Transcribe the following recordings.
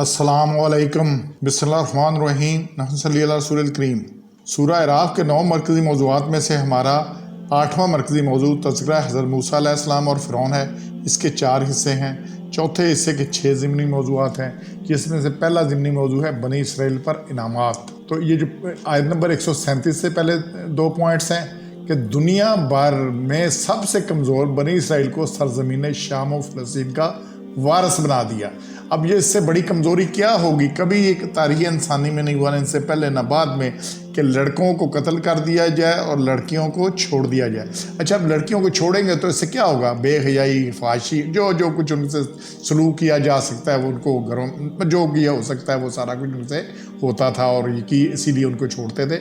السلام علیکم، بسم اللہ الرحمن الرحیم، نحن صلی اللہ رسول الکریم۔ سورہ اعراف کے 9 مرکزی موضوعات میں سے ہمارا 8واں مرکزی موضوع تذکرہ حضرت موسیٰ علیہ السلام اور فرعون ہے۔ اس کے 4 حصے ہیں، چوتھے حصے کے 6 ضمنی موضوعات ہیں، جس میں سے پہلا ضمنی موضوع ہے بنی اسرائیل پر انعامات۔ تو یہ جو آیت نمبر 137 سے پہلے 2 پوائنٹس ہیں کہ دنیا بھر میں سب سے کمزور بنی اسرائیل کو سرزمین شام و فلسطین کا وارث بنا دیا۔ اب یہ اس سے بڑی کمزوری کیا ہوگی؟ کبھی ایک تاریخ انسانی میں نہیں ہوا، ان سے پہلے نہ بعد میں، کہ لڑکوں کو قتل کر دیا جائے اور لڑکیوں کو چھوڑ دیا جائے۔ اچھا، اب لڑکیوں کو چھوڑیں گے تو اس سے کیا ہوگا؟ بے حیائی، فحاشی، جو کچھ ان سے سلوک کیا جا سکتا ہے وہ ان کو گھروں جو کیا ہو سکتا ہے وہ سارا کچھ ان سے ہوتا تھا، اور اسی لیے ان کو چھوڑتے تھے۔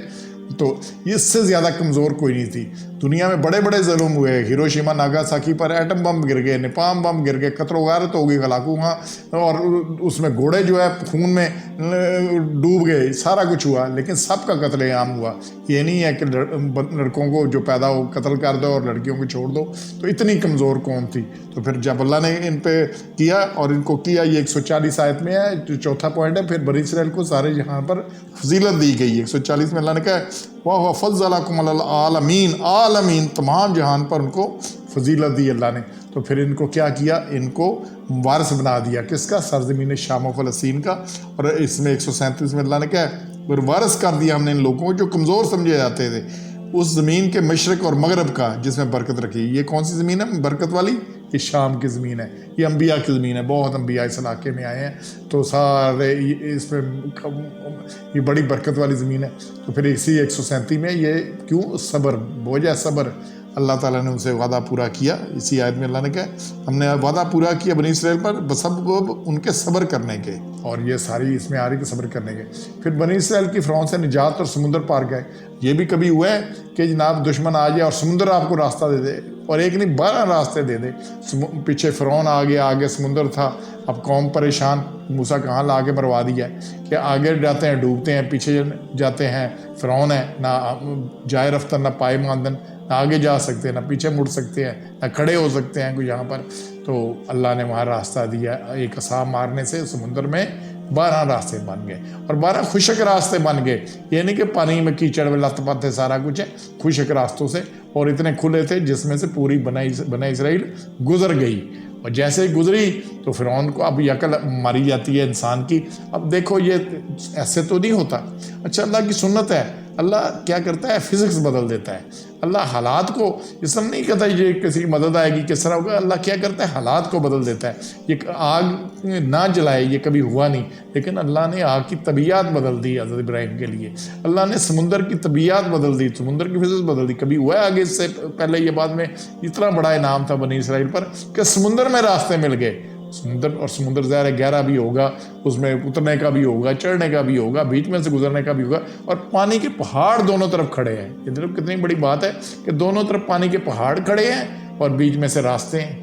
تو اس سے زیادہ کمزور کوئی نہیں تھی۔ دنیا میں بڑے بڑے ظلم ہوئے، ہیروشیما ناگاساکی پر ایٹم بم گر گئے، نیپام بم گر گئے، قتل و غارت ہو گئی ہلاکو وہاں، اور اس میں گھوڑے جو ہے خون میں ڈوب گئے، سارا کچھ ہوا، لیکن سب کا قتل عام ہوا۔ یہ نہیں ہے کہ لڑکوں کو جو پیدا ہو قتل کر دو اور لڑکیوں کو چھوڑ دو۔ تو اتنی کمزور قوم تھی۔ تو پھر جب اللہ نے ان پہ کیا اور ان کو کیا، یہ 140 آیت میں ہے، جو چوتھا پوائنٹ ہے، پھر بنی اسرائیل کو سارے جہاں پر فضیلت دی گئی۔ 140 میں اللہ نے کہا وَهُوَ فَضَّلَكُمْ عَلَى الْعَالَمِينَ، عالمین تمام جہان پر ان کو فضیلت دی اللہ نے۔ تو پھر ان کو کیا کیا؟ ان کو وارث بنا دیا، کس کا؟ سرزمین شام و فلسطین کا۔ اور اس میں 137 میں اللہ نے کہا وارث کر دیا ہم نے ان لوگوں کو جو کمزور سمجھے جاتے تھے، اس زمین کے مشرق اور مغرب کا جس میں برکت رکھی۔ یہ کون سی زمین ہے برکت والی؟ یہ شام کی زمین ہے، یہ انبیاء کی زمین ہے، بہت انبیاء اس علاقے میں آئے ہیں، تو سارے اس میں یہ بڑی برکت والی زمین ہے۔ تو پھر اسی 137 میں یہ کیوں؟ صبر، بوجہ صبر، اللہ تعالیٰ نے ان سے وعدہ پورا کیا۔ اسی آیت میں اللہ نے کہا ہم نے وعدہ پورا کیا بنی اسرائیل پر بسبب ان کے صبر کرنے کے، اور یہ ساری اس میں آ رہی کہ صبر کرنے کے۔ پھر بنی اسرائیل کی فرعون سے نجات اور سمندر پار گئے۔ یہ بھی کبھی ہوا ہے کہ جناب دشمن آ جائے اور سمندر آپ کو راستہ دے دے، اور ایک نہیں 12 راستے دے دے۔ پیچھے فرعون آ گیا، آگے سمندر تھا، اب قوم پریشان، موسیٰ کہاں لا کے مروا دیا ہے کہ آگے جاتے ہیں ڈوبتے ہیں، پیچھے جاتے ہیں فرعون ہے، نہ جائے رفتہ نہ پائے ماندن، نہ آگے جا سکتے ہیں نہ پیچھے مڑ سکتے ہیں نہ کھڑے ہو سکتے ہیں کوئی یہاں پر۔ تو اللہ نے وہاں راستہ دیا، ایک عصا مارنے سے سمندر میں 12 راستے بن گئے، اور 12 خشک راستے بن گئے۔ یہ نہیں کہ پانی میں کیچڑ میں لت پت ہے، سارا کچھ ہے خشک راستوں سے، اور اتنے کھلے تھے جس میں سے پوری بنی اسرائیل گزر گئی۔ اور جیسے ہی گزری تو فرعون کو اب عقل ماری جاتی ہے انسان کی۔ اب دیکھو یہ ایسے تو نہیں ہوتا۔ اچھا، اللہ کی سنت ہے، اللہ کیا کرتا ہے؟ فزکس بدل دیتا ہے۔ اللہ حالات کو اس طرح نہیں کہتا یہ کسی کی مدد آئے گی کس طرح ہوگا، اللہ کیا کرتا ہے؟ حالات کو بدل دیتا ہے۔ یہ آگ نہ جلائے، یہ کبھی ہوا نہیں، لیکن اللہ نے آگ کی طبیعت بدل دی حضرت ابراہیم کے لیے۔ اللہ نے سمندر کی طبیعت بدل دی، سمندر کی فزکس بدل دی۔ کبھی ہوا ہے آگے اس سے پہلے یہ بعد میں؟ اتنا بڑا انعام تھا بنی اسرائیل پر کہ سمندر میں راستے مل گئے۔ سمندر، اور سمندر ظاہر ہے گہرا بھی ہوگا، اس میں اترنے کا بھی ہوگا، چڑھنے کا بھی ہوگا، بیچ میں سے گزرنے کا بھی ہوگا، اور پانی کے پہاڑ دونوں طرف کھڑے ہیں۔ یہ دیکھو کتنی بڑی بات ہے کہ دونوں طرف پانی کے پہاڑ کھڑے ہیں اور بیچ میں سے راستے ہیں۔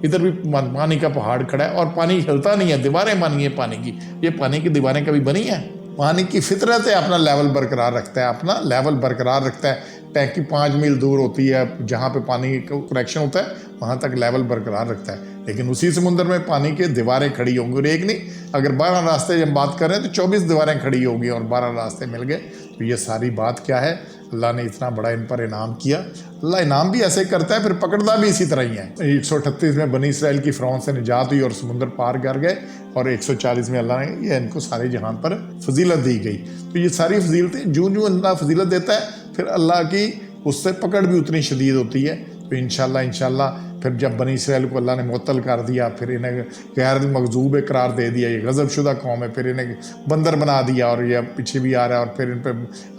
ادھر بھی پانی کا پہاڑ کھڑا ہے اور پانی ہلتا نہیں ہے، دیواریں بنی ہیں پانی کی۔ یہ پانی کی دیواریں کبھی بنی ہیں؟ پانی کی فطرت ہے، اپنا لیول برقرار رکھتا ہے، اپنا لیول برقرار رکھتا ہے۔ ٹینکی 5 میل دور ہوتی ہے، جہاں پہ پانی کا کنیکشن ہوتا ہے وہاں تک لیول برقرار رکھتا ہے، لیکن اسی سمندر میں پانی کے دیواریں کھڑی ہوں گی، اور ایک نہیں، اگر 12 راستے جب بات کر رہے ہیں تو 24 دیواریں کھڑی ہوگی اور 12 راستے مل گئے۔ تو یہ ساری بات کیا ہے؟ اللہ نے اتنا بڑا ان پر انعام کیا۔ اللہ انعام بھی ایسے کرتا ہے، پھر پکڑتا بھی اسی طرح ہی ہے۔ 138 میں بنی اسرائیل کی فرعون سے نجات ہوئی اور سمندر پار کر گئے، اور 140 میں اللہ نے یہ ان کو سارے جہان پر فضیلت دی گئی۔ تو یہ ساری فضیلتیں جو اللہ فضیلت دیتا ہے، پھر اللہ کی اس سے پکڑ بھی اتنی شدید ہوتی ہے۔ تو انشاءاللہ پھر جب بنی اسرائیل کو اللہ نے معطل کر دیا، پھر انہیں غیر مغضوب قرار دے دیا، یہ غضب شدہ قوم ہے، پھر انہیں بندر بنا دیا، اور یہ پیچھے بھی آ رہا ہے، اور پھر ان پہ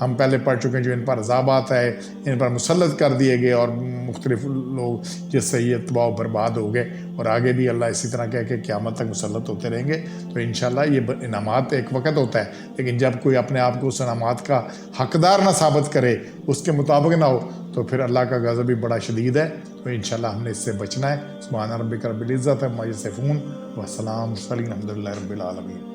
ہم پہلے پڑھ چکے ہیں جو ان پر عذابات ہے، ان پر مسلط کر دیے گئے، اور مختلف لوگ جس سے یہ تباہ و برباد ہو گئے، اور آگے بھی اللہ اسی طرح کہہ کے قیامت تک مسلط ہوتے رہیں گے۔ تو انشاءاللہ یہ انعامات ایک وقت ہوتا ہے، لیکن جب کوئی اپنے آپ کو اس انعامات کا حقدار نہ ثابت کرے، اس کے مطابق نہ ہو، تو پھر اللہ کا غضب بھی بڑا شدید ہے۔ تو انشاءاللہ ہم نے اس سے بچنا ہے۔ سبحان ربک رب العزت عما یصفون، وسلام علی الحمد للہ رب العالمین۔